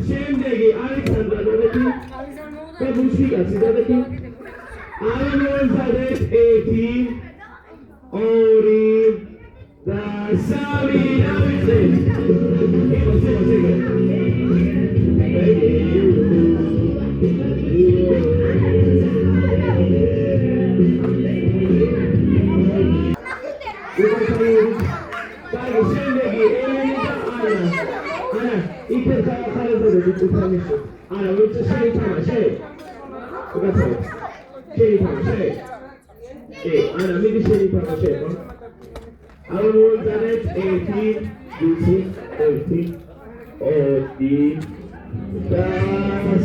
შემდეგი ალექსანდრა დადები და ბუშიკაცი დადები ამოვანცადეთ 1 2 და 3 დავიწყეთ შემდეგი ელენე და ანა იქნებ ხალხალები თვითონში. არა, ვიწე შეითამაშე. უკაცრავ. შეითამაშე. არა, მიდი შეითამაშე, ხო? არა, მოუწადეთ 1 2 3 და 3